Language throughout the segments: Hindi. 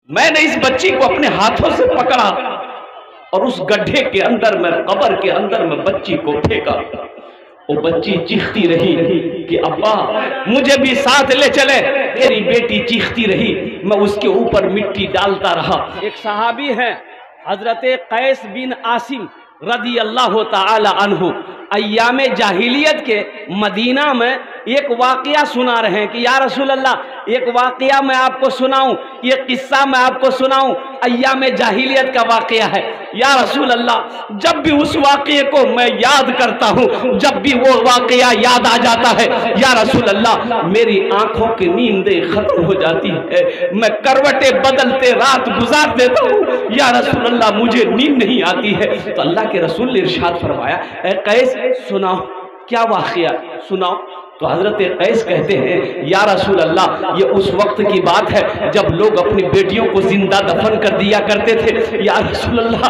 मैंने इस बच्ची को अपने हाथों से पकड़ा और उस गड्ढे के अंदर में, कब्र के अंदर में बच्ची को फेंका। वो बच्ची चीखती रही कि अब्बा मुझे भी साथ ले चले। मेरी बेटी चीखती रही, मैं उसके ऊपर मिट्टी डालता रहा। एक सहाबी है हजरत कैस बिन आसिम रदी अल्लाह ताला अन्हु, अय्यामे जाहिलियत के मदीना में एक वाक़या सुना रहे हैं कि या रसूल अल्लाह, एक वाक़या मैं आपको सुनाऊं, ये किस्सा मैं आपको सुनाऊं, अय्यामे जाहिलियत का वाक़या है। या रसूल अल्लाह, जब भी उस वाक़ये को मैं याद करता हूँ, जब भी वो वाक़या याद आ जाता है, या रसूल अल्लाह, मेरी आंखों की नींदें खत्म हो जाती है, मैं करवटें बदलते रात गुजार देता हूँ। या रसूल अल्लाह, मुझे नींद नहीं आती है। तो अल्लाह के रसूल ने इरशाद फरमाया, ऐ कैस सुनाओ, क्या वाक़या सुनाओ। तो हजरत कैस कहते हैं, या रसूल अल्लाह, ये उस वक्त की बात है जब लोग अपनी बेटियों को जिंदा दफन कर दिया करते थे। या रसूल अल्लाह,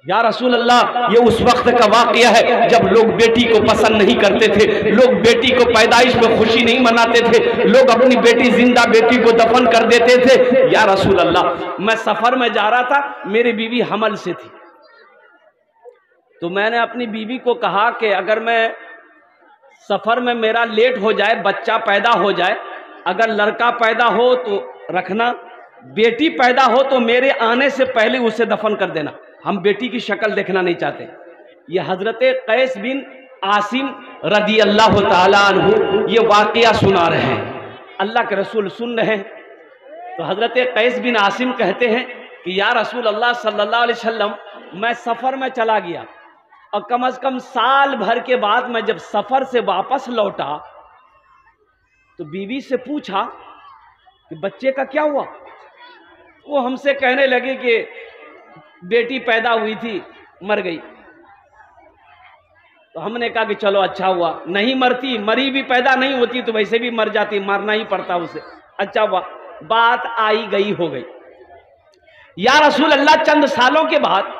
या रसूल अल्लाह, ये उस वक्त का वाक़या है जब लोग बेटी को पसंद नहीं करते थे, लोग बेटी को पैदाइश में खुशी नहीं मनाते थे, लोग अपनी बेटी जिंदा बेटी को दफन कर देते थे। या रसूल अल्लाह, मैं सफर में जा रहा था, मेरी बीवी हमल से थी, तो मैंने अपनी बीवी को कहा कि अगर मैं सफ़र में मेरा लेट हो जाए, बच्चा पैदा हो जाए, अगर लड़का पैदा हो तो रखना, बेटी पैदा हो तो मेरे आने से पहले उसे दफन कर देना, हम बेटी की शक्ल देखना नहीं चाहते। ये हजरत कैस बिन आसिम रदी अल्लाह ताला अन्हु ये वाक़या सुना रहे हैं, अल्लाह के रसूल सुन रहे हैं। तो हजरत कैस बिन आसिम कहते हैं कि या रसूल अल्लाह सल्लल्लाहु अलैहि वसल्लम, मैं सफ़र में चला गया और कम से कम साल भर के बाद मैं जब सफ़र से वापस लौटा तो बीवी से पूछा कि बच्चे का क्या हुआ। वो हमसे कहने लगे कि बेटी पैदा हुई थी, मर गई। तो हमने कहा कि चलो अच्छा हुआ, नहीं मरती, मरी भी पैदा नहीं होती तो वैसे भी मर जाती, मरना ही पड़ता उसे, अच्छा हुआ, बात आई गई हो गई। या रसूल अल्लाह, चंद सालों के बाद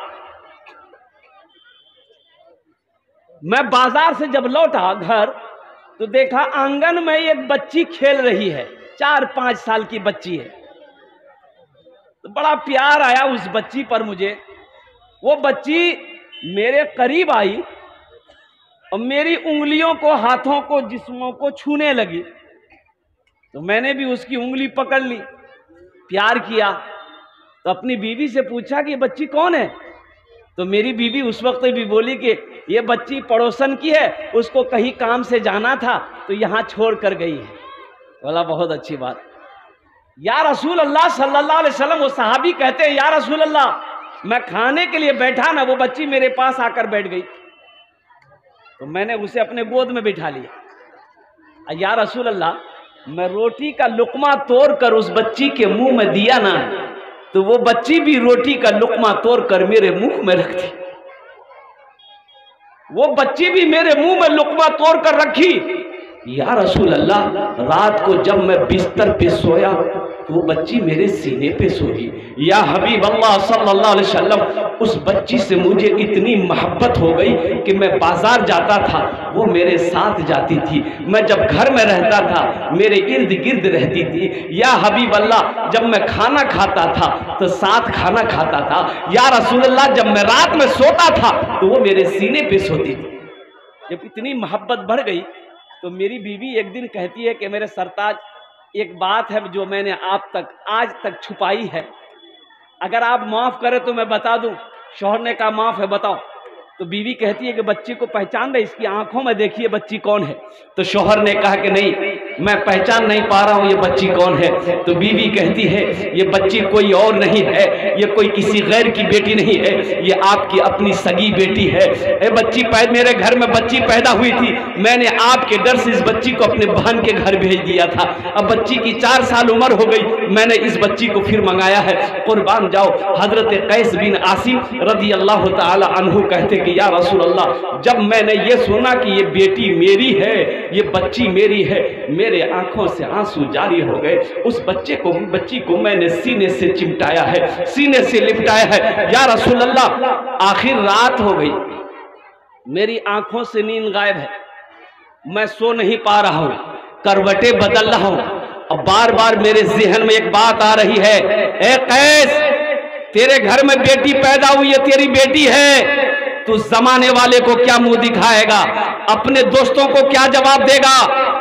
मैं बाजार से जब लौटा घर तो देखा आंगन में एक बच्ची खेल रही है, 4-5 साल की बच्ची है। तो बड़ा प्यार आया उस बच्ची पर मुझे। वो बच्ची मेरे करीब आई और मेरी उंगलियों को, हाथों को, जिस्मों को छूने लगी। तो मैंने भी उसकी उंगली पकड़ ली, प्यार किया। तो अपनी बीवी से पूछा कि ये बच्ची कौन है। तो मेरी बीवी उस वक्त भी बोली कि ये बच्ची पड़ोसन की है, उसको कहीं काम से जाना था तो यहाँ छोड़ कर गई है। बोला बहुत अच्छी बात। या रसूल अल्लाह सल्लल्लाहु अलैहि वसल्लम, वो सहाबी कहते हैं, या रसूल अल्लाह, मैं खाने के लिए बैठा ना, वो बच्ची मेरे पास आकर बैठ गई, तो मैंने उसे अपने गोद में बिठा लिया। या रसूल अल्लाह, मैं रोटी का लुकमा तोड़ कर उस बच्ची के मुंह में दिया ना, तो वो बच्ची भी रोटी का लुकमा तोड़ कर मेरे मुंह में रखती, वो बच्ची भी मेरे मुंह में लुकमा तोड़ कर रखी। या रसूल अल्लाह, रात को जब मैं बिस्तर पे सोया तो वो बच्ची मेरे सीने पे सोई। या हबीब अल्लाह सल्लल्लाहु अलैहि वसल्लम, उस बच्ची से मुझे इतनी मोहब्बत हो गई कि मैं बाजार जाता था, वो मेरे साथ जाती थी, मैं जब घर में रहता था मेरे इर्द गिर्द रहती थी। या हबीब अल्लाह, जब मैं खाना खाता था तो साथ खाना खाता था। या रसूल अल्लाह, जब मैं रात में सोता था तो वो मेरे सीने पे सोती थी। जब इतनी मोहब्बत बढ़ गई तो मेरी बीवी एक दिन कहती है कि मेरे सरताज, एक बात है जो मैंने आप तक आज तक छुपाई है, अगर आप माफ़ करें तो मैं बता दूं। शौहर ने कहा माफ़ है, बताओ। तो बीवी कहती है कि बच्ची को पहचान रहे, इसकी आंखों में देखिए बच्ची कौन है। तो शौहर ने कहा कि नहीं, मैं पहचान नहीं पा रहा हूँ ये बच्ची कौन है। तो बीवी कहती है ये बच्ची कोई और नहीं है, ये कोई किसी गैर की बेटी नहीं है, ये आपकी अपनी सगी बेटी है। बच्ची मेरे घर में बच्ची पैदा हुई थी, मैंने आपके डर से इस बच्ची को अपने बहन के घर भेज दिया था। अब बच्ची की 4 साल उम्र हो गई, मैंने इस बच्ची को फिर मंगाया है, कुर्बान जाओ। हजरत कैस बिन आसिम रदी अल्लाह ताला अन्हु कहते कि या रसूल अल्लाह, जब मैंने ये सुना कि ये बेटी मेरी है, ये बच्ची मेरी है, मेरे आंखों से आंसू जारी हो गए। उस बच्ची को मैंने सीने से चिमटाया है, सीने से लिपटाया है। या रसूल अल्लाह, आखिर रात हो गई, मेरी आंखों से नींद गायब है, मैं सो नहीं पा रहा हूं, करवटें बदल रहा हूं, अब बार बार मेरे जहन में एक बात आ रही है, ए कैस, तेरे घर में बेटी पैदा हुई है, तेरी बेटी है, तू जमाने वाले को क्या मुंह दिखाएगा, अपने दोस्तों को क्या जवाब देगा?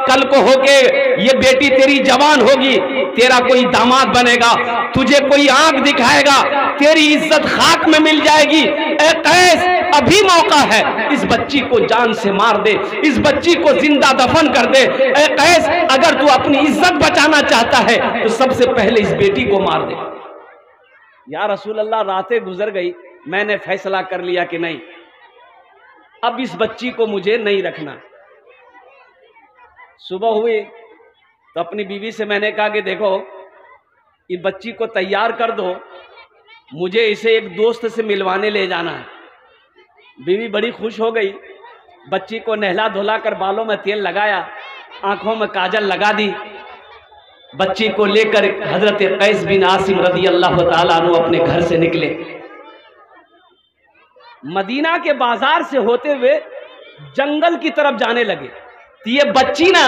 कल को होके ये बेटी तेरी जवान होगी, तेरा कोई दामाद बनेगा, तुझे कोई आंख दिखाएगा, तेरी इज्जत खाक में मिल जाएगी। ए कैस, अभी मौका है, इस बच्ची को जान से मार दे, इस बच्ची को जिंदा दफन कर दे। ए कैस, अगर तू अपनी इज्जत बचाना चाहता है तो सबसे पहले इस बेटी को मार दे। या रसूल अल्लाह, रातें गुजर गई, मैंने फैसला कर लिया कि नहीं, अब इस बच्ची को मुझे नहीं रखना। सुबह हुई तो अपनी बीवी से मैंने कहा कि देखो, इस बच्ची को तैयार कर दो, मुझे इसे एक दोस्त से मिलवाने ले जाना है। बीवी बड़ी खुश हो गई, बच्ची को नहला धुला कर बालों में तेल लगाया, आंखों में काजल लगा दी, बच्ची को लेकर हजरत कैस बिन आसिम रज़ी अल्लाह ताला अन्हु अपने घर से निकले। मदीना के बाजार से होते हुए जंगल की तरफ जाने लगे। तो ये बच्ची ना,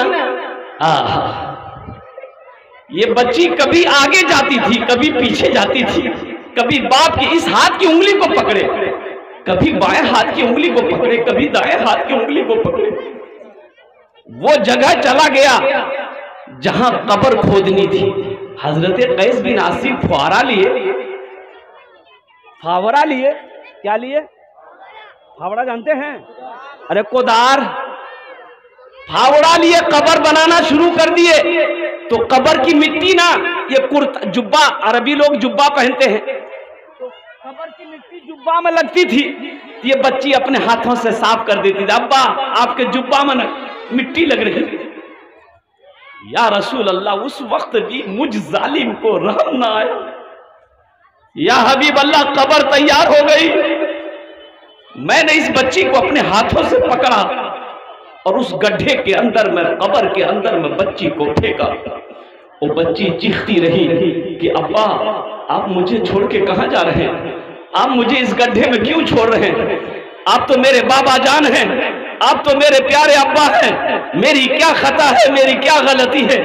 ये बच्ची कभी आगे जाती थी, कभी पीछे जाती थी, कभी बाप की इस हाथ की उंगली को पकड़े, कभी बाएं हाथ की उंगली को पकड़े, कभी दाएं हाथ की उंगली को पकड़े। वो जगह चला गया जहां कब्र खोदनी थी। हजरत कैस बिन आसिम फावरा लिए, क्या लिए? फावड़ा जानते हैं? अरे कोदार, फावड़ा लिए कब्र बनाना शुरू कर दिए। तो कब्र की मिट्टी ना, ये कुर्ता जुब्बा, अरबी लोग जुब्बा पहनते हैं, तो कब्र की मिट्टी जुब्बा में लगती थी। ये बच्ची अपने हाथों से साफ कर देती थी, अब्बा आपके जुब्बा में मिट्टी लग रही है। या रसूल अल्लाह, उस वक्त भी मुझ जालिम को रहम ना आया। या हबीब अल्लाह, कब्र तैयार हो गई, मैंने इस बच्ची को अपने हाथों से पकड़ा और उस गड्ढे के अंदर में, कब्र के अंदर में बच्ची को फेंका। वो बच्ची चीखती रही कि अब्बा आप मुझे छोड़ के कहां जा रहे हैं, आप मुझे इस गड्ढे में क्यों छोड़ रहे हैं, आप तो मेरे बाबा जान हैं, आप तो मेरे प्यारे अब्बा हैं, मेरी क्या खता है, मेरी क्या गलती है,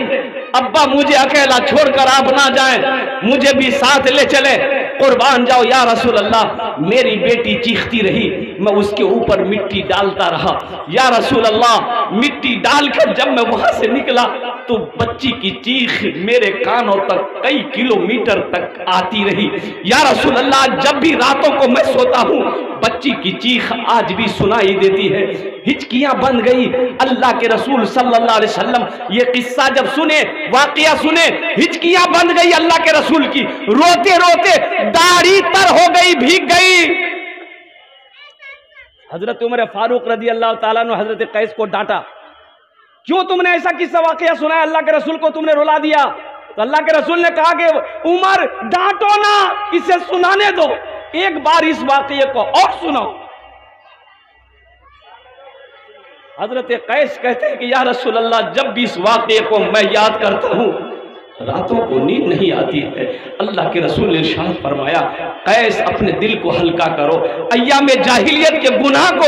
अब्बा मुझे अकेला छोड़कर आप ना जाएं, मुझे भी साथ ले चले, कुर्बान जाओ। या रसूल अल्लाह, मेरी बेटी चीखती रही, मैं उसके ऊपर मिट्टी डालता रहा। या रसूल अल्लाह, मिट्टी डालकर जब मैं वहां से निकला तो बच्ची की चीख मेरे कानों तक कई किलोमीटर तक आती रही। या रसूल अल्लाह, जब भी रातों को मैं सोता हूँ बच्ची की चीख आज भी सुनाई देती है। हिचकियां बन गई। अल्लाह के रसूल सल्लल्लाहु अलैहि वसल्लम ये किस्सा जब सुने, वाकया सुने, हिचकियां बन गई अल्लाह के रसूल की, रोते रोते दाढ़ी तर हो गई, भीग गई। हजरत उमर फारूक रजी अल्लाह ताला ने हजरत कैस को डांटा, क्यों तुमने ऐसा किस्सा वाकया सुनाया, अल्लाह के रसूल को तुमने रुला दिया। तो अल्लाह के रसूल ने कहा कि उमर डांटो ना, इसे सुनाने दो, एक बार इस वाकये को और सुनाओ। हजरत कैस कहते हैं कि या रसूल अल्लाह, जब भी इस वाकये को मैं याद करता हूं रातों को नींद नहीं आती है। अल्लाह के रसूल ने इरशाद फरमाया, कैस अपने दिल को हल्का करो, अय्याम जाहिलियत के गुनाह को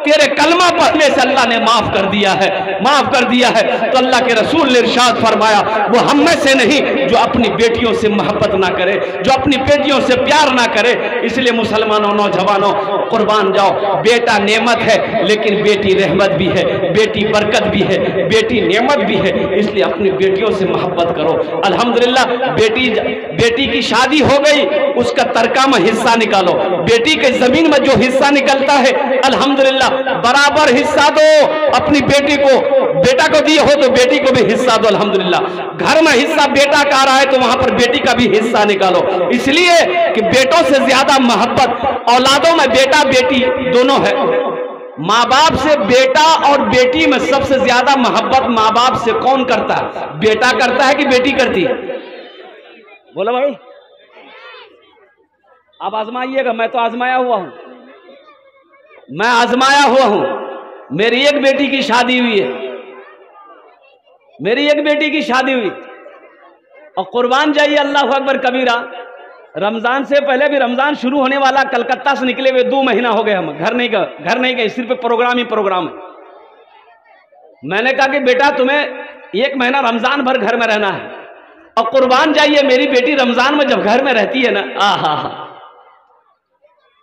तेरे कलमा पढ़ने से अल्लाह ने माफ कर दिया है, माफ कर दिया है। तो अल्लाह के रसूल ने इरशाद फरमाया, वो हम में से नहीं जो अपनी बेटियों से मोहब्बत ना करे, जो अपनी बेटियों से प्यार ना करे। इसलिए मुसलमानों, नौजवानों, कुर्बान जाओ। बेटा नेमत है, लेकिन बेटी रहमत भी है, बेटी बरकत भी है, बेटी नेमत भी है। इसलिए अपनी बेटियों से मोहब्बत करो। अल्हम्दुलिल्लाह, बेटी की शादी हो गई, उसका तरका में हिस्सा निकालो। बेटी के जमीन में जो हिस्सा निकलता है अल्हम्दुलिल्लाह बराबर हिस्सा दो। अपनी बेटी को, बेटा को दिए हो तो बेटी को भी हिस्सा दो। अल्हम्दुलिल्लाह घर में हिस्सा बेटा का आ रहा है तो वहां पर बेटी का भी हिस्सा निकालो। इसलिए कि बेटों से ज्यादा मोहब्बत औलादों में बेटा बेटी दोनों है। माँ बाप से बेटा और बेटी में सबसे ज्यादा मोहब्बत माँ बाप से कौन करता है? बेटा करता है कि बेटी करती है? बोलो भाई, आप आजमाइएगा। मैं तो आजमाया हुआ हूं, मैं आजमाया हुआ हूं। मेरी एक बेटी की शादी हुई है, मेरी एक बेटी की शादी हुई। और कुर्बान जाइए, अल्लाह अकबर कबीरा। रमजान से पहले भी, रमजान शुरू होने वाला, कलकत्ता से निकले हुए 2 महीना हो गए, हम घर नहीं गए, सिर्फ प्रोग्राम ही प्रोग्राम है। मैंने कहा कि बेटा तुम्हें 1 महीना रमजान भर घर में रहना है, और कुर्बान जाइए मेरी बेटी रमजान में जब घर में रहती है ना, आहा हा,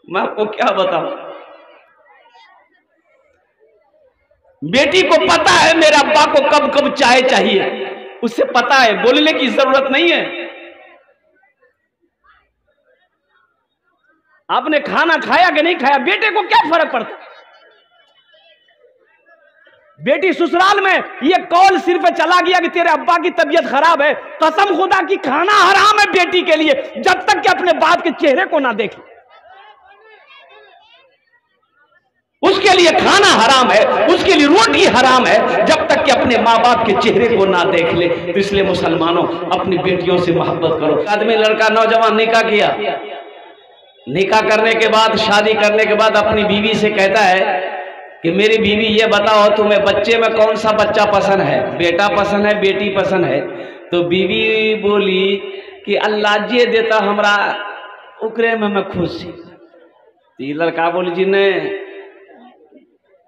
मैं आपको क्या बताऊं। बेटी को पता है मेरे अब्बा को कब कब चाय चाहिए, उससे पता है, बोलने की जरूरत नहीं है। आपने खाना खाया कि नहीं खाया, बेटे को क्या फर्क पड़ता। बेटी ससुराल में ये कॉल सिर्फ चला गया कि तेरे अब्बा की तबीयत खराब है, कसम खुदा की खाना हराम है बेटी के लिए, जब तक कि अपने बाप के चेहरे को ना देखे। उसके लिए खाना हराम है, उसके लिए रोटी हराम है, जब तक कि अपने माँ बाप के चेहरे को ना देख ले। तो इसलिए मुसलमानों अपनी बेटियों से मोहब्बत करो। आदमी लड़का नौजवान निकाह किया, निकाह करने के बाद, शादी करने के बाद अपनी बीवी से कहता है कि मेरी बीवी ये बताओ तुम्हें बच्चे में कौन सा बच्चा पसंद है, बेटा पसंद है बेटी पसंद है। तो बीवी बोली कि अल्लाह जे देता हमरा उकरे में मैं खुश थी। तो ये लड़का बोली जी ने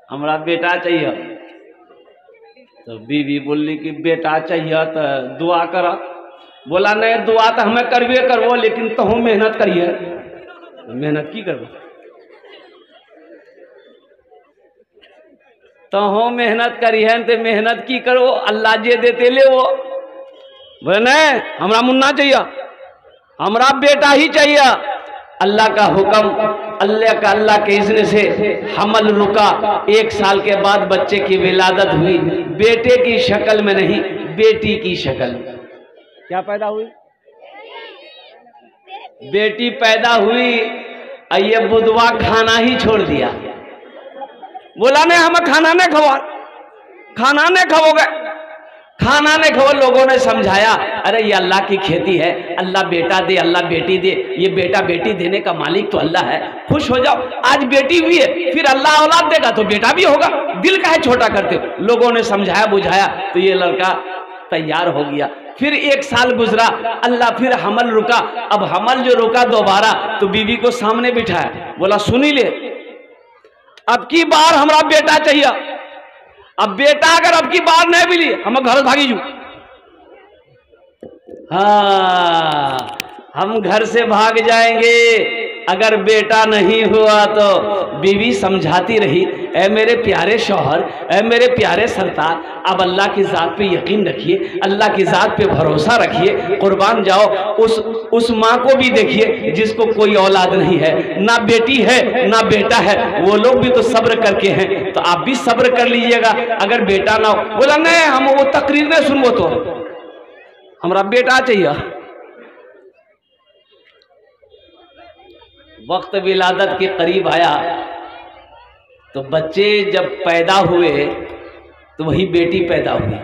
हमरा बेटा चाहिए। तो बीवी बोली कि बेटा चाहिए तो दुआ कर। बोला नहीं दुआ तो हमें करबे करबो, लेकिन तहु मेहनत करिए। मेहनत की करबो, तहु मेहनत करिए तो मेहनत की करो, अल्लाह जे देते ले वो। बोले नहीं हमरा मुन्ना चाहिए, हमरा बेटा ही चाहिए। अल्लाह का हुक्म, अल्लाह के इज़्न से हमल रुका। 1 साल के बाद बच्चे की विलादत हुई, बेटे की शक्ल में नहीं बेटी की शक्ल में। क्या पैदा हुई? बेटी पैदा हुई। ये बुधवा खाना ही छोड़ दिया। बोला नहीं हमें खाना नहीं खवा, खाना नहीं खाओगे, खाना नहीं खाओ। लोगों ने समझाया अरे ये अल्लाह की खेती है, अल्लाह बेटा दे अल्लाह बेटी दे, ये बेटा बेटी देने का मालिक तो अल्लाह है, खुश हो जाओ। आज बेटी हुई है, फिर अल्लाह औलाद देगा तो बेटा भी होगा, दिल का है छोटा करते हो। लोगों ने समझाया बुझाया तो ये लड़का तैयार हो गया। फिर 1 साल गुजरा, अल्लाह फिर हमल रुका। अब हमल जो रुका दोबारा, तो बीवी को सामने बिठाया, बोला सुनी ले अब की बार हमारा बेटा चाहिए। अब बेटा अगर अब की बार नहीं मिली हम घर भागी जू। हाँ हम घर से भाग जाएंगे अगर बेटा नहीं हुआ तो। बीवी समझाती रही, ऐ मेरे प्यारे शौहर, ऐ मेरे प्यारे सरतार, अब अल्लाह की ज़ात पे यकीन रखिए, अल्लाह की ज़ात पे भरोसा रखिए, कुर्बान जाओ। उस माँ को भी देखिए जिसको कोई औलाद नहीं है, ना बेटी है ना बेटा है, वो लोग भी तो सब्र करके हैं, तो आप भी सब्र कर लीजिएगा अगर बेटा ना हो। बोला नहीं हम वो तकरीर नहीं सुनबो, तो हमारा बेटा चाहिए। वक्त विलादत के करीब आया तो बच्चे जब पैदा हुए तो वही बेटी पैदा हुई।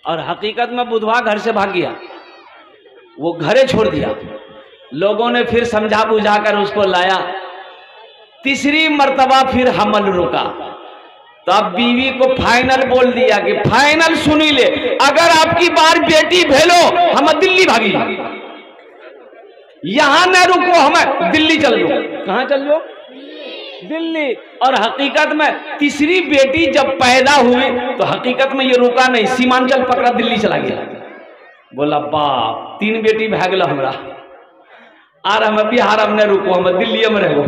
और हकीकत में बुधवा घर से भाग गया, वो घरे छोड़ दिया। लोगों ने फिर समझा बुझा कर उसको लाया। तीसरी मर्तबा फिर हमल रुका, तो अब बीवी को फाइनल बोल दिया कि फाइनल सुनी ले, अगर आपकी बार बेटी भेलो हम दिल्ली भागी, यहां न रुको, हमें दिल्ली चल लो। कहां चल लो? दिल्ली। और हकीकत में तीसरी बेटी जब पैदा हुई तो हकीकत में ये रुका नहीं, सीमांचल पकड़ा दिल्ली चला गया। बोला बाप 3 बेटी भाग लो हमरा, और हम बिहार में रुको, हम दिल्ली में रहो।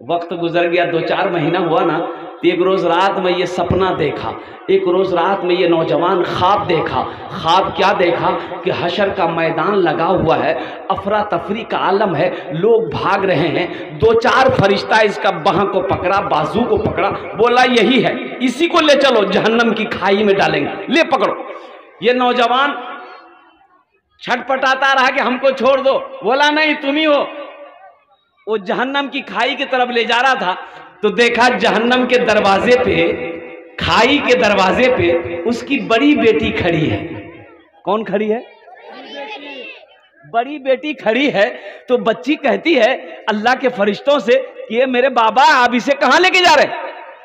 वक्त गुजर गया, 2-4 महीना हुआ ना, तो एक रोज रात में ये सपना देखा। एक रोज रात में ये नौजवान ख्वाब देखा। ख्वाब क्या देखा कि हशर का मैदान लगा हुआ है, अफरा तफरी का आलम है, लोग भाग रहे हैं। 2-4 फरिश्ता इसका बाह को पकड़ा, बाजू को पकड़ा, बोला यही है, इसी को ले चलो जहन्नम की खाई में डालेंगे, ले पकड़ो। ये नौजवान छटपटाता रहा कि हमको छोड़ दो। बोला नहीं तुम ही हो। वो जहन्नम की खाई की तरफ ले जा रहा था तो देखा जहन्नम के दरवाजे पे, खाई के दरवाजे पे उसकी बड़ी बेटी खड़ी है। कौन खड़ी है? बड़ी बेटी खड़ी है। तो बच्ची कहती है अल्लाह के फरिश्तों से कि ये मेरे बाबा आप इसे कहां लेके जा रहे हैं?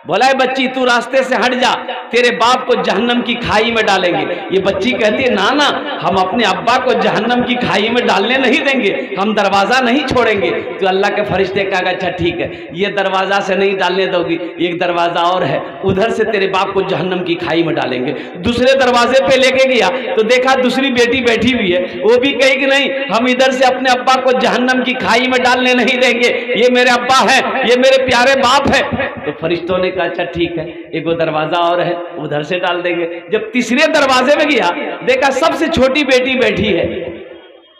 बोला है बच्ची तू रास्ते से हट जा, तेरे बाप को जहन्नम की खाई में डालेंगे। ये बच्ची कहती है ना ना, हम अपने अब्बा को जहन्नम की खाई में डालने नहीं देंगे, हम दरवाज़ा नहीं छोड़ेंगे। तो अल्लाह के फरिश्ते कहा अच्छा ठीक है, ये दरवाज़ा से नहीं डालने दोगी, एक दरवाज़ा और है, उधर से तेरे बाप को जहन्नम की खाई में डालेंगे। दूसरे दरवाजे पे लेके गया तो देखा दूसरी बेटी बैठी हुई है, वो भी कही कि नहीं, हम इधर से अपने अब्बा को जहन्नम की खाई में डालने नहीं देंगे, ये मेरे अब्बा है, ये मेरे प्यारे बाप है। तो फरिश्तों ने कहा अच्छा ठीक है, एक वो दरवाजा और है, उधर से डाल देंगे। जब तीसरे दरवाजे में गया देखा सबसे छोटी बेटी बैठी है,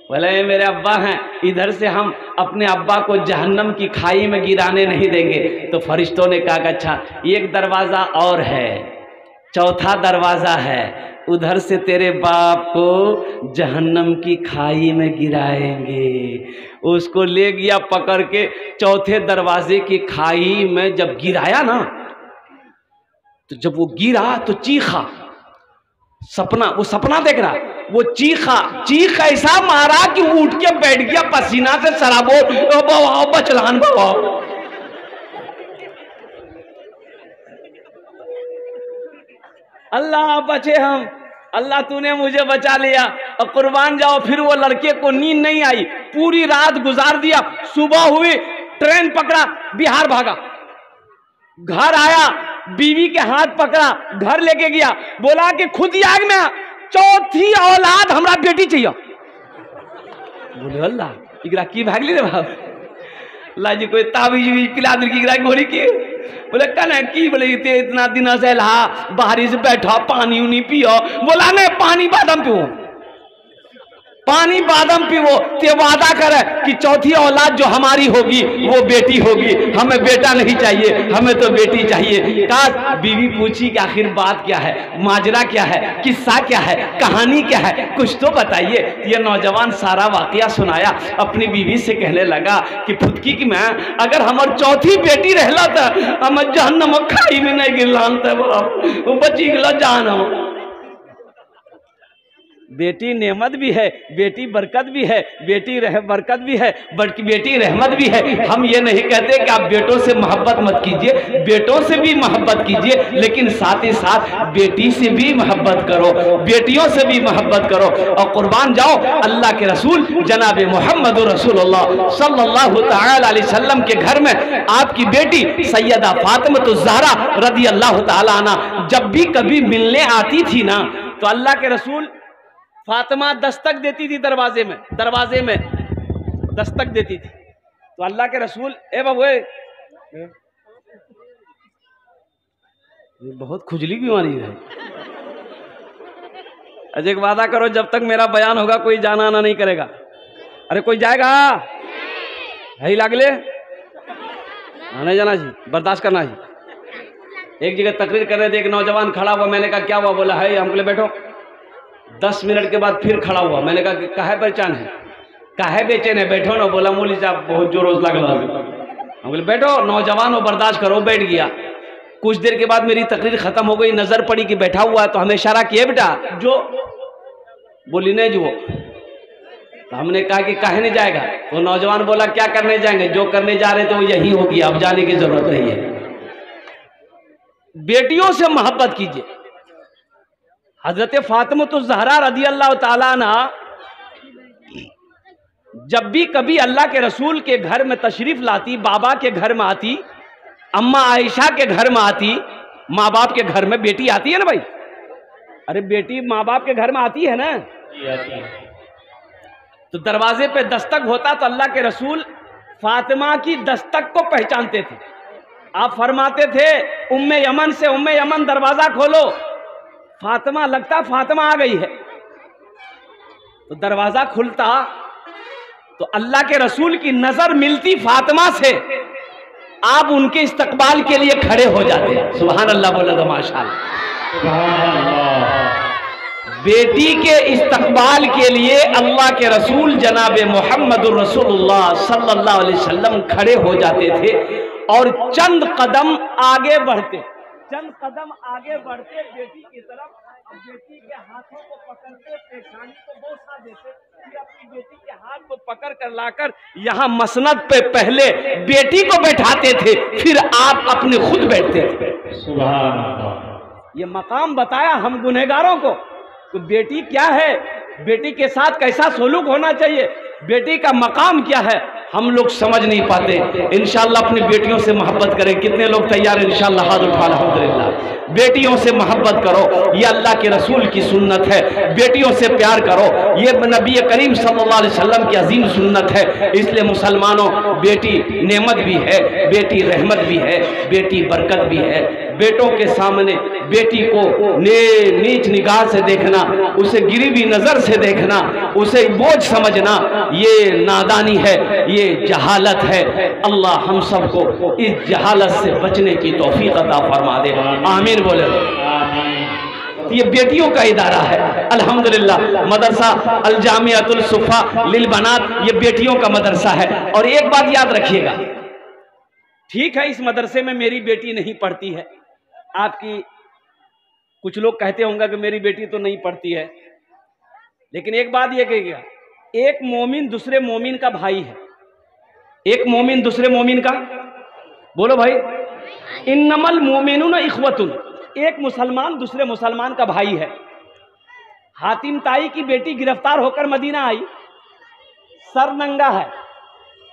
बोले ये मेरे अब्बा हैं, इधर से हम अपने अब्बा को जहन्नम की खाई में गिराने नहीं देंगे। तो फरिश्तों ने कहा अच्छा एक दरवाजा और है, चौथा दरवाजा है, उधर से तेरे बाप को जहन्नम की खाई में गिराएंगे। उसको ले गया पकड़ के चौथे दरवाजे की खाई में, जब गिराया ना तो जब वो गिरा तो चीखा, सपना, वो सपना देख रहा, वो चीख ऐसा मारा कि उठ के बैठ गया पसीना से सराबो, बचलान बाबा। अल्लाह बचे हम, अल्लाह तूने मुझे बचा लिया और कुर्बान जाओ। फिर वो लड़के को नींद नहीं आई, पूरी रात गुजार दिया, सुबह हुई ट्रेन पकड़ा, बिहार भागा, घर आया, बीवी के हाथ पकड़ा, घर लेके गया, बोला कि खुद आग में चौथी औलाद हमरा बेटी चाहिए। बोले अल्लाह इकरा की भागली रे बाप, अल्लाह जी कोई ताबीज पिला दी की गोली की। बोले कहना की, बोले इतना दिन से ला बाहरी से बैठा, पानी उनी पियो। बोला नहीं पानी बादाम पियो, पानी बादाम पियो। ते वादा करे कि चौथी औलाद जो हमारी होगी वो बेटी होगी, हमें बेटा नहीं चाहिए, हमें तो बेटी चाहिए। काश बीवी पूछी कि आखिर बात क्या है, माजरा क्या है, किस्सा क्या है, कहानी क्या है, कुछ तो बताइए। ये नौजवान सारा वाकया सुनाया, अपनी बीवी से कहने लगा कि फुदकी की मैं अगर हमार चौथी बेटी रहला था हम जहन्नम खाई में नहीं गिरलान था, वो बची गिला जान। बेटी नेमत भी है, बेटी बरकत भी है, बेटी बरकत भी है, बेटी रहमत भी है। हम ये नहीं कहते कि आप बेटों से मोहब्बत मत कीजिए, बेटों से भी मोहब्बत कीजिए, लेकिन साथ ही साथ बेटी से भी मोहब्बत करो, बेटियों से भी मोहब्बत करो। और कुर्बान जाओ अल्लाह के रसूल जनाब मोहम्मद रसूलुल्लाह सल्लल्लाहु तआला अलैहि वसल्लम के घर में आपकी बेटी सैयदा फातिमा रज़ी अल्लाह तआला अन्हा जब भी कभी मिलने आती थी ना, तो अल्लाह के रसूल फातिमा दस्तक देती थी, दरवाजे में दस्तक देती थी। तो अल्लाह के रसूल ए बाबू ये बहुत खुजली बीमारी है, अजय एक वादा करो जब तक मेरा बयान होगा कोई जाना आना नहीं करेगा। अरे कोई जाएगा है लागले नहीं जाना जी, बर्दाश्त करना जी। एक जगह तकरीर कर रहे थे, एक नौजवान खड़ा हुआ, मैंने कहा क्या हुआ, बोला है हम बोले बैठो। 10 मिनट के बाद फिर खड़ा हुआ, मैंने कहा काहे परेशान है, काहे बेचैन है, बैठो ना। बोला मौलवी साहब बहुत जोर लग रहा है। हम बोले बैठो, नौजवान हो बर्दाश्त करो। बैठ गया। कुछ देर के बाद मेरी तकरीर खत्म हो गई, नजर पड़ी कि बैठा हुआ है, तो हमें इशारा किया बेटा जो, बोली नहीं जो। तो हमने कहा कि काहे नहीं जाएगा, तो नौजवान बोला क्या करने जाएंगे, जो करने जा रहे थे वो यही हो गया, अब जाने की जरूरत नहीं है। बेटियों से मोहब्बत कीजिए। हजरत फातिमा तो ज़हरा रज़ी अल्लाह ताला अन्हा जब भी कभी अल्लाह के रसूल के घर में तशरीफ लाती, बाबा के घर में आती, अम्मा आयशा के घर में आती, माँ बाप के घर में बेटी आती है ना भाई, अरे बेटी माँ बाप के घर में आती है ना, तो दरवाजे पे दस्तक होता तो अल्लाह के रसूल फातिमा की दस्तक को पहचानते थे। आप फरमाते थे उम्मे यमन से, उम्मे यमन दरवाजा खोलो, फातिमा लगता फातिमा आ गई है। तो दरवाजा खुलता तो अल्लाह के रसूल की नजर मिलती फातिमा से, आप उनके इस्तकबाल के लिए खड़े हो जाते हैं। सुभान अल्लाह बोला तो माशाअल्लाह। बेटी के इस्तकबाल के लिए अल्लाह के रसूल जनाब मोहम्मद रसूलुल्लाह सल्लल्लाहु अलैहि वसल्लम खड़े हो जाते थे और चंद कदम आगे बढ़ते बेटी की तरफ बेटी के हाथों को पकड़ते, पेशानी को बोसा देते, फिर अपनी बेटी के हाथ को पकड़ कर लाकर यहाँ मसनद पे पहले बेटी को बैठाते थे, फिर आप अपने खुद बैठते थे। सुभान अल्लाह। ये मकाम बताया हम गुनहगारों को, तो बेटी क्या है, बेटी के साथ कैसा सलूक होना चाहिए, बेटी का मकाम क्या है, हम लोग समझ नहीं पाते। इंशाअल्लाह अपनी बेटियों से मोहब्बत करें। कितने लोग तैयार हैं? इंशाअल्लाह हाथ उठा, अल्हम्दुलिल्लाह। बेटियों से मोहब्बत करो, ये अल्लाह के रसूल की सुन्नत है। बेटियों से प्यार करो, ये नबी करीम सल्लल्लाहु अलैहि वसल्लम की अजीम सुन्नत है। इसलिए मुसलमानों, बेटी नेमत भी है, बेटी रहमत भी है, बेटी बरकत भी है। बेटों के सामने बेटी को नीच निगाह से देखना, उसे गिरी हुई नजर से देखना, उसे बोझ समझना, ये नादानी है, ये जहालत है। अल्लाह हम सबको इस जहालत से बचने की तौफीक अता फरमा दे। आमीन बोले। ये बेटियों का इदारा है अल्हम्दुलिल्लाह। मदरसा अल जामिअतुल सुफ़ा लिल बनात, ये बेटियों का मदरसा है। और एक बात याद रखिएगा, ठीक है इस मदरसे में मेरी बेटी नहीं पढ़ती है, आपकी कुछ लोग कहते होंगे कि मेरी बेटी तो नहीं पढ़ती है, लेकिन एक बात ये कहिएगा, एक मोमिन दूसरे मोमिन का भाई है। एक मोमिन दूसरे मोमिन का, बोलो भाई, इन्नमल मोमिनुना इख्वतुन, एक मुसलमान दूसरे मुसलमान का भाई है। हातिम ताई की बेटी गिरफ्तार होकर मदीना आई, सर नंगा है,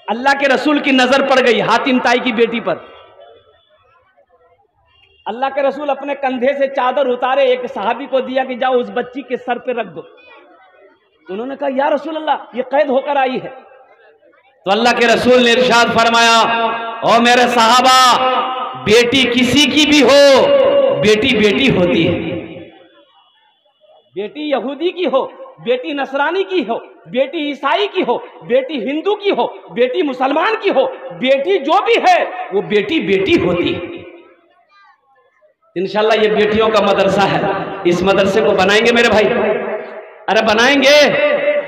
अल्लाह के रसूल की नजर पड़ गई हातिम ताई की बेटी पर। अल्लाह के रसूल अपने कंधे से चादर उतारे, एक सहाबी को दिया कि जाओ उस बच्ची के सर पे रख दो। उन्होंने कहा या रसूल अल्लाह, ये कैद होकर आई है। तो अल्लाह के रसूल ने इरशाद फरमाया, ओ मेरे सहाबा, बेटी किसी की भी हो, बेटी बेटी होती है। बेटी यहूदी की हो, बेटी नसरानी की हो, बेटी ईसाई की हो, बेटी हिंदू की हो, बेटी मुसलमान की हो, बेटी जो भी है वो बेटी बेटी होती है। इंशाल्लाह ये बेटियों का मदरसा है, इस मदरसे को बनाएंगे मेरे भाई, अरे बनाएंगे।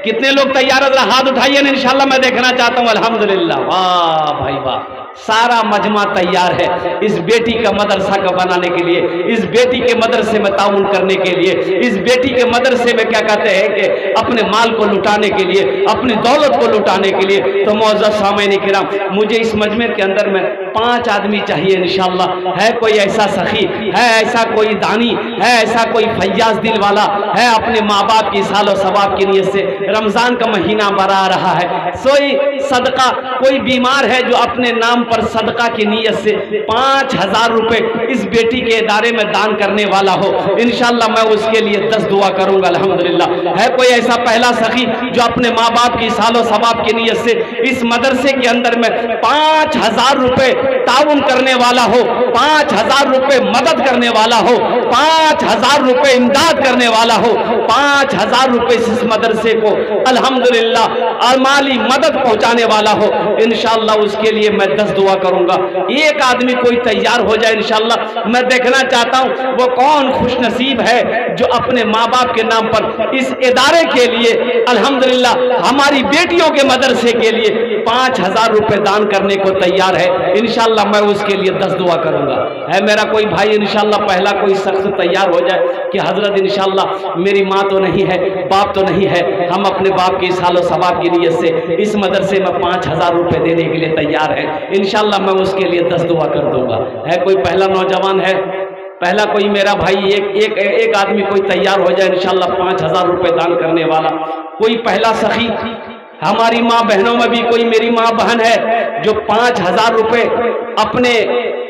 कितने लोग तैयार है? हाथ उठाइए ना, इंशाल्लाह मैं देखना चाहता हूँ। अल्हम्दुलिल्लाह, वाह भाई वाह, सारा मजमा तैयार है इस बेटी का मदरसा का बनाने के लिए, इस बेटी के मदरसे में ताउन करने के लिए, इस बेटी के मदरसे में क्या कहते हैं कि अपने माल को लुटाने के लिए, अपनी दौलत को लुटाने के लिए। तो मौजूद सामईन किराम, मुझे इस मजमे के अंदर में 5 आदमी चाहिए इंशाअल्लाह। है कोई ऐसा सखी, है ऐसा कोई दानी, है ऐसा कोई फैयाज दिल वाला, है अपने माँ बाप की सालो सवाब की नीयत से, रमजान का महीना बरा रहा है, सोई सदका, कोई बीमार है जो अपने नाम पर सदका की नीयत से 5000 रुपए इस बेटी के इदारे में दान करने वाला हो, इंशाअल्लाह मैं उसके लिए 10 दुआ करूंगा अल्हम्दुलिल्लाह। है कोई ऐसा पहला सखी जो अपने माँ बाप की सालो सवाब की नीयत से इस मदरसे के अंदर में 5000 रुपए ताउन करने वाला हो, 5000 रुपए मदद करने वाला हो, 5000 रुपए इमदाद करने वाला हो, 5000 रुपए इस मदरसे को अल्हम्दुलिल्लाह माली मदद पहुंचाने वाला हो, इंशाअल्लाह उसके लिए मैं 10 दुआ करूंगा। एक आदमी कोई तैयार हो जाए इंशाअल्लाह, मैं देखना चाहता हूं वो कौन खुशनसीब है जो अपने माँ बाप के नाम पर इस इदारे के लिए अल्हम्दुलिल्लाह हमारी बेटियों के मदरसे के लिए 5000 रुपए दान करने को तैयार है। इंशाअल्लाह मैं उसके लिए 10 दुआ करूंगा। है मेरा कोई भाई इंशाअल्लाह पहला कोई शख्स तैयार हो जाए कि हजरत इंशाअल्लाह मेरी माँ तो नहीं है, बाप तो नहीं है, हम अपने बाप की सालो सवाब की नीयत से इस मदरसे में 5000 रुपए देने के लिए तैयार है, इंशाअल्लाह मैं उसके लिए 10 दुआ कर दूंगा। है कोई पहला नौजवान है, पहला कोई मेरा भाई, एक आदमी कोई तैयार हो जाए इंशाअल्लाह 5000 रुपए दान करने वाला, कोई पहला सखी। हमारी माँ बहनों में भी कोई मेरी माँ बहन है जो 5000 रुपए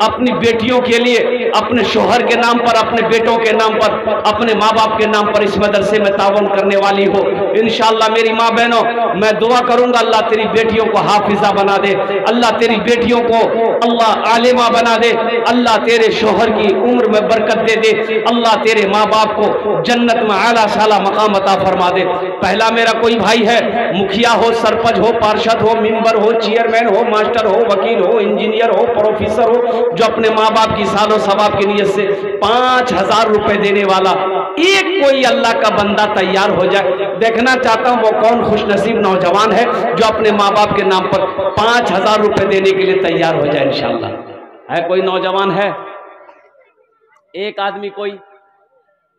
अपनी बेटियों के लिए, अपने शोहर के नाम पर, अपने बेटों के नाम पर, अपने माँ बाप के नाम पर इस मदरसे में तावन करने वाली हो, इंशाअल्लाह मेरी माँ बहनों मैं दुआ करूंगा अल्लाह तेरी बेटियों को हाफिजा बना दे, अल्लाह तेरी बेटियों को अल्लाह आलिमा बना दे, अल्लाह तेरे शोहर की उम्र में बरकत दे दे, अल्लाह तेरे माँ बाप को जन्नत में आला साला मकाम अता फरमा दे। पहला मेरा कोई भाई है, मुखिया हो, सरपंच हो, पार्षद हो, मेंबर हो, चेयरमैन हो, मास्टर हो, वकील हो, इंजीनियर हो, प्रोफेसर हो, जो अपने माँ बाप की सालो सवाब की नीयत से 5000 रुपए देने वाला एक कोई अल्लाह का बंदा तैयार हो जाए। देखना चाहता हूं वो कौन खुशनसीब नौजवान है जो अपने माँ बाप के नाम पर 5000 रुपए देने के लिए तैयार हो जाए इंशाअल्लाह। है कोई नौजवान है, एक आदमी कोई,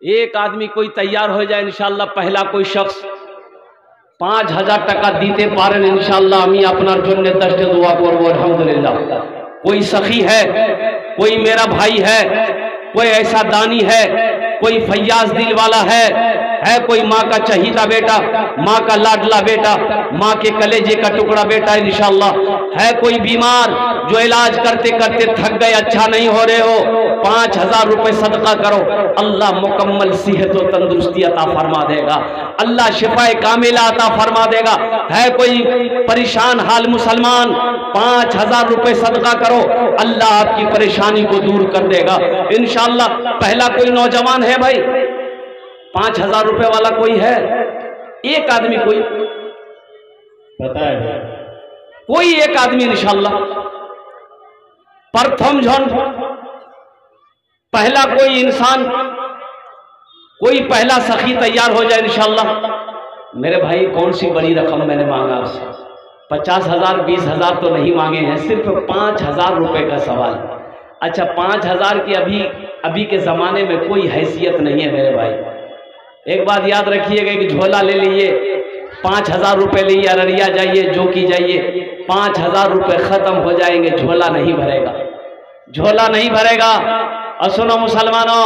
एक आदमी कोई तैयार हो जाए इंशाल्लाह, पहला कोई शख्स 5000 টাকা দিতে পারেন इंशाल्लाह, আমি আপনার জন্য 10 दुआ করব अल्हम्दुलिल्लाह। कोई सखी है, कोई मेरा भाई है, कोई ऐसा दानी है, कोई फैयाज दिल वाला है कोई माँ का चहीता बेटा, माँ का लाडला बेटा, माँ के कलेजे का टुकड़ा बेटा इंशाल्लाह, है कोई बीमार जो इलाज करते करते थक गए, अच्छा नहीं हो रहे हो, 5000 रुपए सदका करो, अल्लाह मुकम्मल सेहत और तंदुरुस्ती अता फरमा देगा, अल्लाह शिफाए कामिला अता फरमा देगा। है कोई परेशान हाल मुसलमान, 5000 रुपए सदका करो, अल्लाह आपकी परेशानी को दूर कर देगा इंशाल्लाह। पहला कोई नौजवान है भाई, 5000 रुपए वाला कोई है? एक आदमी कोई बताए, कोई एक आदमी इंशाल्लाह। प्रथम जन पहला कोई इंसान, कोई पहला सखी तैयार हो जाए इंशाल्लाह। मेरे भाई कौन सी बड़ी रकम मैंने मांगा आपसे, 50,000 20,000 तो नहीं मांगे हैं, सिर्फ 5000 रुपए का सवाल। अच्छा 5000 की अभी के जमाने में कोई हैसियत नहीं है मेरे भाई। एक बात याद रखिएगा कि झोला ले लीजिए, 5000 रुपए लीजिए, अररिया जाइए, जोकी जाइए, 5000 रुपए खत्म हो जाएंगे, झोला नहीं भरेगा, झोला नहीं भरेगा। और सुनो मुसलमानों,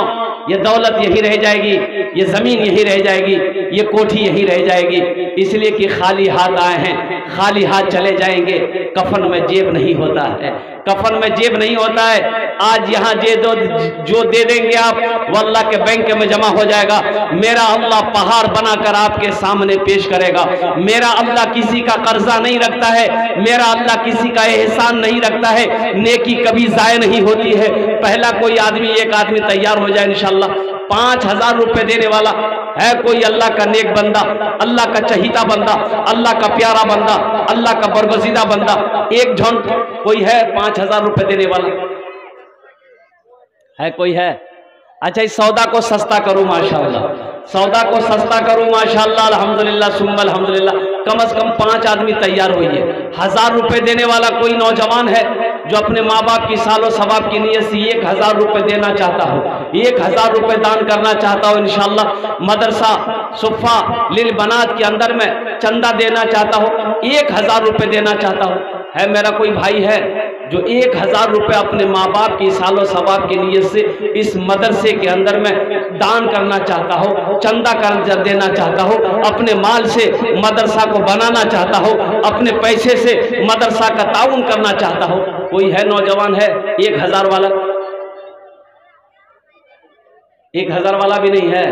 ये दौलत यही रह जाएगी, ये जमीन यही रह जाएगी, ये कोठी यही रह जाएगी, इसलिए कि खाली हाथ आए हैं, खाली हाथ चले जाएंगे। कफन में जेब नहीं होता है, कफन में जेब नहीं होता है। आज यहाँ जो दे देंगे आप, वो अल्लाह के बैंक में जमा हो जाएगा। मेरा अल्लाह पहाड़ बनाकर आपके सामने पेश करेगा। मेरा अल्लाह किसी का कर्जा नहीं रखता है, मेरा अल्लाह किसी का एहसान नहीं रखता है, नेकी कभी जाया नहीं होती है। पहला कोई आदमी, एक आदमी तैयार हो जाए इंशाल्लाह, 5000 रुपए देने वाला है कोई अल्लाह का नेक बंदा, अल्लाह का चहीता बंदा, अल्लाह का प्यारा बंदा, अल्लाह का बरगज़ीदा बंदा, एक जन कोई है 5000 रुपए देने वाला है? कोई है? अच्छा इस सौदा को सस्ता करूं माशाअल्लाह, सौदा को सस्ता करूं माशाअल्लाह, अल्हम्दुलिल्लाह सुम्मा अल्हम्दुलिल्लाह। कम से कम 5 आदमी तैयार होइए। 1000 रुपए देने वाला कोई नौजवान है जो अपने माँ बाप की सालो सवाब की नीयत से 1000 रुपए देना चाहता हो, 1000 रुपए दान करना चाहता हो इंशाल्लाह। मदरसा सुफ़ा लिल बनात के अंदर में चंदा देना चाहता हो, 1000 रुपए देना चाहता हो, है मेरा कोई भाई है जो 1000 रुपए अपने माँ बाप की सालो सवाब की नीयत से इस मदरसे के अंदर में दान करना चाहता हो, चंदा कर देना चाहता हो, अपने माल से मदरसा को बनाना चाहता हो, अपने पैसे से मदरसा का ताउन करना चाहता हो? कोई है नौजवान है? 1000 वाला, 1000 वाला भी नहीं है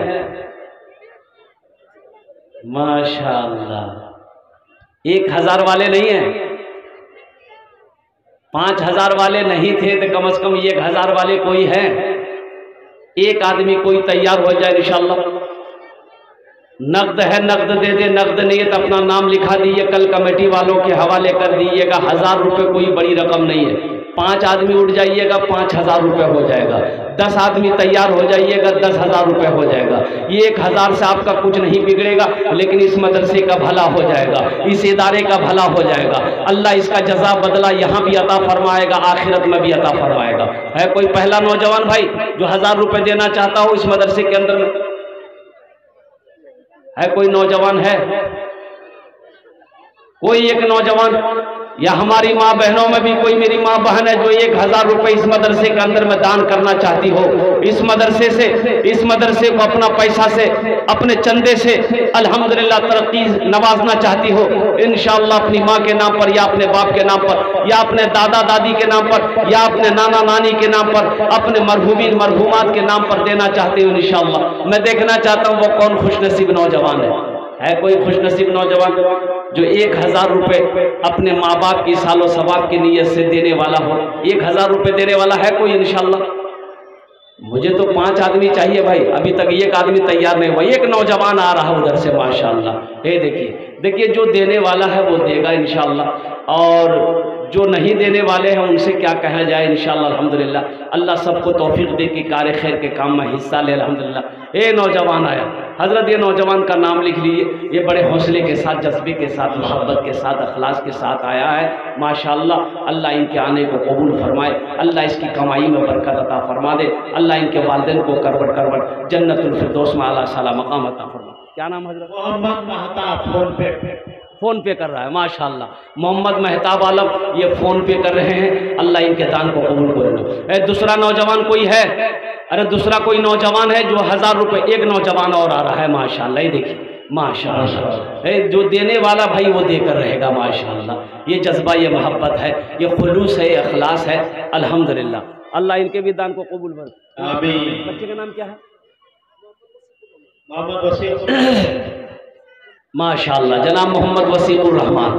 माशाअल्लाह। 1000 वाले नहीं है, 5000 वाले नहीं थे तो कम से कम 1000 वाले कोई है? एक आदमी कोई तैयार हो जाए इंशाल्लाह। नकद है नकद दे दे, नकद नहीं है तो अपना नाम लिखा दीजिए, कल कमेटी वालों के हवाले कर दीजिएगा। 1000 रुपए कोई बड़ी रकम नहीं है। 5 आदमी उठ जाइएगा, 5000 रुपए हो जाएगा। 10 आदमी तैयार हो जाइएगा, 10,000 रुपए हो जाएगा। ये 1000 से आपका कुछ नहीं बिगड़ेगा, लेकिन इस मदरसे का भला हो जाएगा, इस इदारे का भला हो जाएगा। अल्लाह इसका जज़ा बदला यहाँ भी अता फरमाएगा, आखिरत में भी अता फरमाएगा। है कोई पहला नौजवान भाई जो 1000 रुपए देना चाहता हो इस मदरसे के अंदर में? है कोई नौजवान है? कोई एक नौजवान, या हमारी माँ बहनों में भी कोई मेरी माँ बहन है जो 1000 रुपए इस मदरसे के अंदर में दान करना चाहती हो, इस मदरसे को अपना पैसा से, अपने चंदे से अल्हम्दुलिल्लाह तरक्की नवाजना चाहती हो इंशाअल्लाह, अपनी माँ के नाम पर या अपने बाप के नाम पर या अपने दादा दादी के नाम पर या अपने नाना नानी के नाम पर, अपने मरहूमीन मरहूमात के नाम पर देना चाहती हो इंशाअल्लाह। मैं देखना चाहता हूँ वो कौन खुशनसीब नौजवान है कोई खुशनसीब नौजवान जो 1000 रुपए अपने माँ बाप की सालो सवाब की नीयत से देने वाला हो? 1000 रुपए देने वाला है कोई इंशाअल्लाह? मुझे तो 5 आदमी चाहिए भाई, अभी तक एक आदमी तैयार नहीं हुआ। एक नौजवान आ रहा उधर से माशाअल्लाह। ये देखिए जो देने वाला है वो देगा इंशाअल्लाह। और जो नहीं देने वाले हैं उनसे क्या कहा जाए। इंशाअल्लाह अल्हम्दुलिल्लाह अल्लाह सबको तौफीक दे कि कार खैर के काम में हिस्सा ले। अल्हम्दुलिल्लाह ये नौजवान आया हज़रत, ये नौजवान का नाम लिख लीजिए। ये बड़े हौसले के साथ, जज्बे के साथ, मोहब्बत के साथ, अखलास के साथ आया है। माशाअल्लाह अल्लाह इनके आने को कबूल फरमाए, अल्लाह इसकी कमाई में बरकत अता फरमा दे, अल्लाह इनके वालिदैन को करबट करबट जन्नतुल फिरदौस में आला साला मकाम अता फरमा। क्या नाम हज़रत? मोहम्मद महताब फ़ोन पे कर रहा है। माशाअल्लाह मोहम्मद महताब आलम ये फ़ोन पे कर रहे हैं। अल्लाह इनके दान को कबूल करे। दूसरा नौजवान कोई है? अरे दूसरा कोई नौजवान है जो 1000 रुपये, एक नौजवान और आ रहा है। माशाअल्लाह ये देखिए माशाअल्लाह, जो देने वाला भाई वो देकर रहेगा। माशाअल्लाह ये जज्बा, ये मोहब्बत है, ये खुलूस है, ये अखलास है। अल्हम्दुलिल्लाह अल्लाह इनके भी दान को कबूल करे। आमीन। बच्चे का नाम क्या है? मोहम्मद वसीम। माशाअल्लाह जनाब मोहम्मद वसीकुर रहमान।